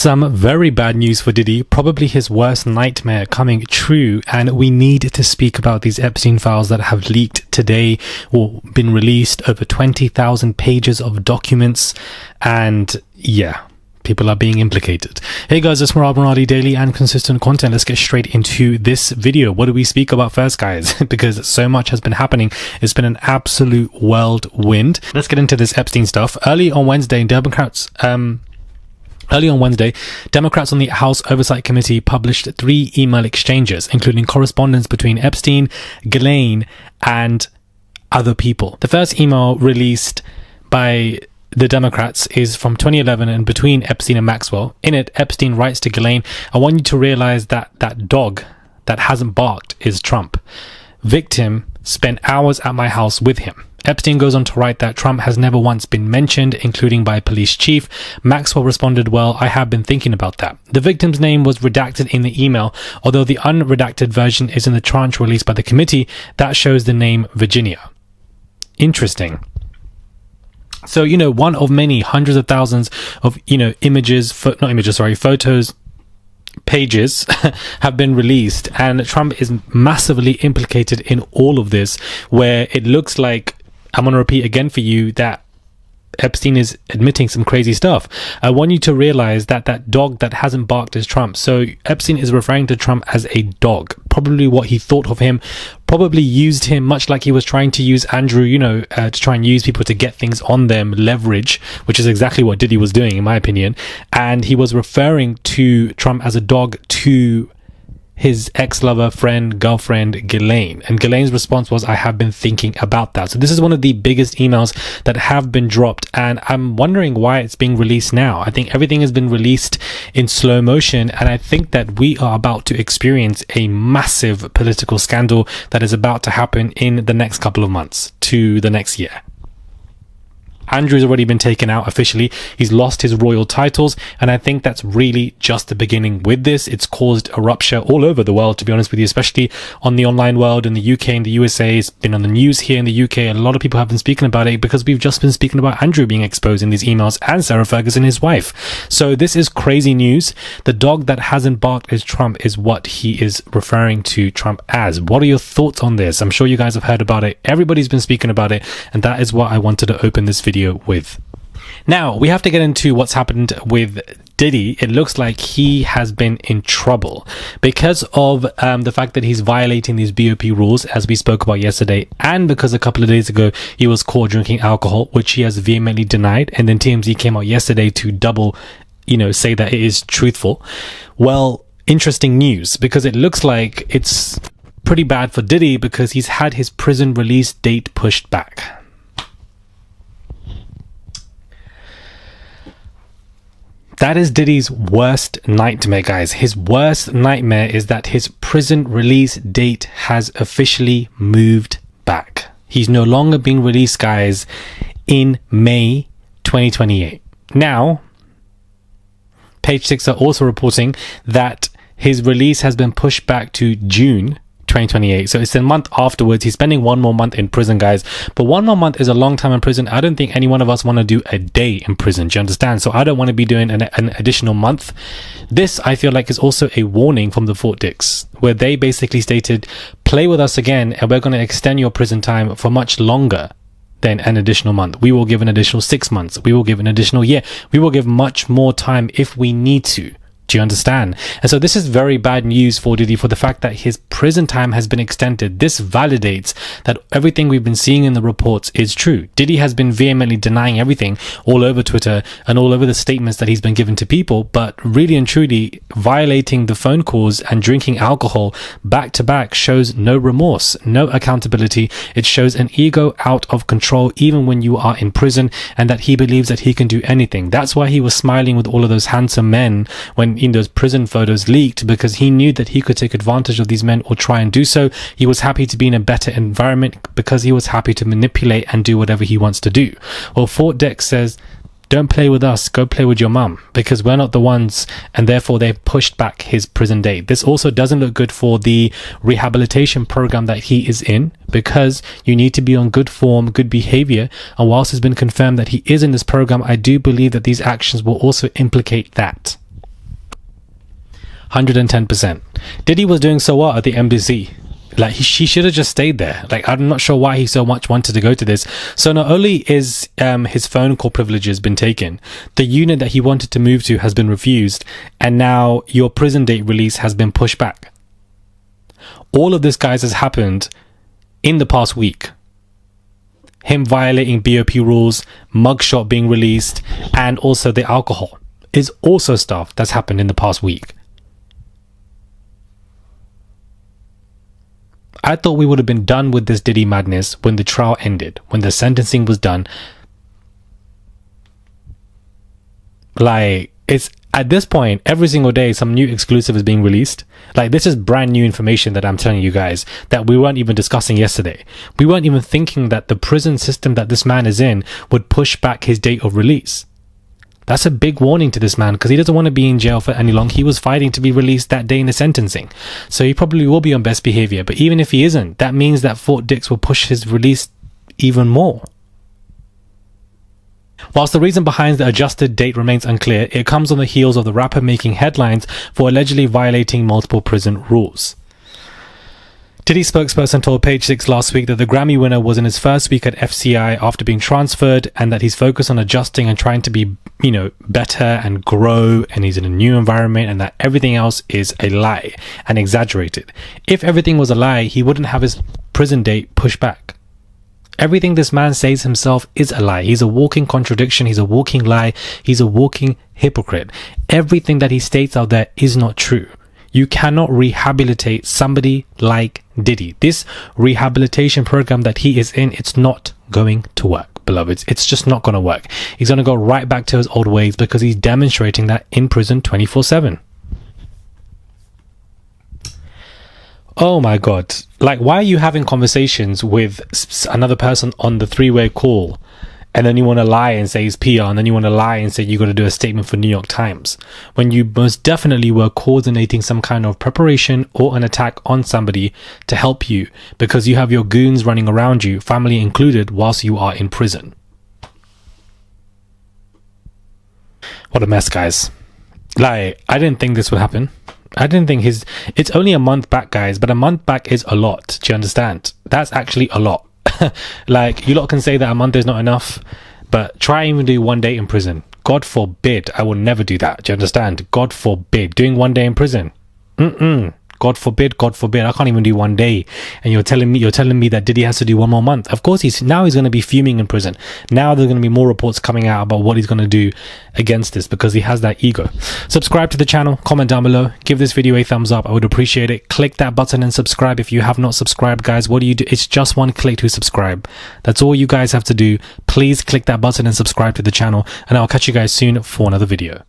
Some very bad news for Diddy, probably his worst nightmare coming true, and we need to speak about these Epstein files that have leaked today or been released, over 20,000 pages of documents, and yeah, people are being implicated. Hey guys, it's Maradi daily and consistent content. Let's get straight into this video. What do we speak about first, guys? Because so much has been happening. It's been an absolute whirlwind. Let's get into this Epstein stuff. Early on Wednesday, Democrats on the House Oversight Committee published 3 email exchanges, including correspondence between Epstein, Ghislaine, and other people. The first email released by the Democrats is from 2011 and between Epstein and Maxwell. In it, Epstein writes to Ghislaine, "I want you to realize that that dog that hasn't barked is Trump. Victim spent hours at my house with him." Epstein goes on to write that Trump has never once been mentioned, including by police chief. Maxwell responded, "Well, I have been thinking about that." The victim's name was redacted in the email, although the unredacted version is in the tranche released by the committee that shows the name Virginia. Interesting. So, one of many hundreds of thousands of, photos, pages have been released, and Trump is massively implicated in all of this, where it looks like, I'm going to repeat again for you, that Epstein is admitting some crazy stuff. I want you to realize that that dog that hasn't barked is Trump. So Epstein is referring to Trump as a dog, probably what he thought of him, probably used him much like he was trying to use Andrew, to try and use people to get things on them, leverage, which is exactly what Diddy was doing, in my opinion. And he was referring to Trump as a dog to his ex-lover, friend, girlfriend, Ghislaine. And Ghislaine's response was, "I have been thinking about that." So this is one of the biggest emails that have been dropped, and I'm wondering why it's being released now. I think everything has been released in slow motion, and I think that we are about to experience a massive political scandal that is about to happen in the next couple of months to the next year. Andrew's already been taken out officially. He's lost his royal titles, and I think that's really just the beginning with this. It's caused a rupture all over the world, to be honest with you, especially on the online world in the UK and the USA. It's been on the news here in the UK. A lot of people have been speaking about it because we've just been speaking about Andrew being exposed in these emails, and Sarah Ferguson, his wife. So this is crazy news. The dog that hasn't barked is Trump is what he is referring to Trump as. What are your thoughts on this? I'm sure you guys have heard about it. Everybody's been speaking about it, and that is what I wanted to open this video with. Now we have to get into what's happened with Diddy. It looks like he has been in trouble because of the fact that he's violating these BOP rules, as we spoke about yesterday, and because a couple of days ago he was caught drinking alcohol, which he has vehemently denied, and then TMZ came out yesterday to double say that it is truthful. Well, interesting news, because it looks like it's pretty bad for Diddy because he's had his prison release date pushed back. That is Diddy's worst nightmare, guys. His worst nightmare is that his prison release date has officially moved back. He's no longer being released, guys, in May 2028. Now, Page 6 are also reporting that his release has been pushed back to June 2028. So it's a month afterwards. He's spending 1 more month in prison, guys. But 1 more month is a long time in prison. I don't think any one of us want to do a day in prison. Do you understand? So I don't want to be doing an additional month. This, I feel like, is also a warning from the Fort Dix, where they basically stated, play with us again, and we're going to extend your prison time for much longer than an additional month. We will give an additional 6 months. We will give an additional year. We will give much more time if we need to. Do you understand? And so this is very bad news for Diddy, for the fact that his prison time has been extended. This validates that everything we've been seeing in the reports is true. Diddy has been vehemently denying everything all over Twitter and all over the statements that he's been given to people, but really and truly violating the phone calls and drinking alcohol back to back shows no remorse, no accountability. It shows an ego out of control even when you are in prison, and that he believes that he can do anything. That's why he was smiling with all of those handsome men when those prison photos leaked, because he knew that he could take advantage of these men or try and do so. He was happy to be in a better environment because he was happy to manipulate and do whatever he wants to do. Well, Fort Dix says, don't play with us, go play with your mum, because we're not the ones, and therefore they've pushed back his prison date. This also doesn't look good for the rehabilitation program that he is in, because you need to be on good form, good behavior, and whilst it's been confirmed that he is in this program, I do believe that these actions will also implicate that. 110%. Diddy was doing so well at the embassy. Like, she should have just stayed there. Like, I'm not sure why he so much wanted to go to this. So not only is his phone call privileges been taken, the unit that he wanted to move to has been refused, and now your prison date release has been pushed back. All of this, guys, has happened in the past week. Him violating BOP rules, mugshot being released, and also the alcohol is also stuff that's happened in the past week. I thought we would have been done with this Diddy madness when the trial ended, when the sentencing was done. Like, it's at this point, every single day, some new exclusive is being released. Like, this is brand new information that I'm telling you guys that we weren't even discussing yesterday. We weren't even thinking that the prison system that this man is in would push back his date of release. That's a big warning to this man, because he doesn't want to be in jail for any long. He was fighting to be released that day in the sentencing. So he probably will be on best behavior. But even if he isn't, that means that Fort Dix will push his release even more. Whilst the reason behind the adjusted date remains unclear, it comes on the heels of the rapper making headlines for allegedly violating multiple prison rules. Diddy's spokesperson told Page Six last week that the Grammy winner was in his first week at FCI after being transferred, and that he's focused on adjusting and trying to be, better and grow, and he's in a new environment, and that everything else is a lie and exaggerated. If everything was a lie, he wouldn't have his prison date pushed back. Everything this man says himself is a lie. He's a walking contradiction. He's a walking lie. He's a walking hypocrite. Everything that he states out there is not true. You cannot rehabilitate somebody like Diddy. This rehabilitation program that he is in, it's not going to work, beloveds. It's just not going to work. He's going to go right back to his old ways because he's demonstrating that in prison 24/7. Oh my God. Like, why are you having conversations with another person on the three-way call, and then you want to lie and say he's PR, and then you want to lie and say you got to do a statement for New York Times, when you most definitely were coordinating some kind of preparation or an attack on somebody to help you, because you have your goons running around you, family included, whilst you are in prison. What a mess, guys. Like, I didn't think this would happen. I didn't think it's only a month back, guys, but a month back is a lot. Do you understand? That's actually a lot. Like, you lot can say that a month is not enough, but try and even do 1 day in prison. God forbid. I will never do that. Do you understand? God forbid. Doing 1 day in prison. God forbid, God forbid. I can't even do 1 day. And you're telling me that Diddy has to do 1 more month. Of course, he's going to be fuming in prison. Now there's going to be more reports coming out about what he's going to do against this, because he has that ego. Subscribe to the channel, comment down below, give this video a thumbs up. I would appreciate it. Click that button and subscribe if you have not subscribed, guys. What do you do? It's just one click to subscribe. That's all you guys have to do. Please click that button and subscribe to the channel, and I'll catch you guys soon for another video.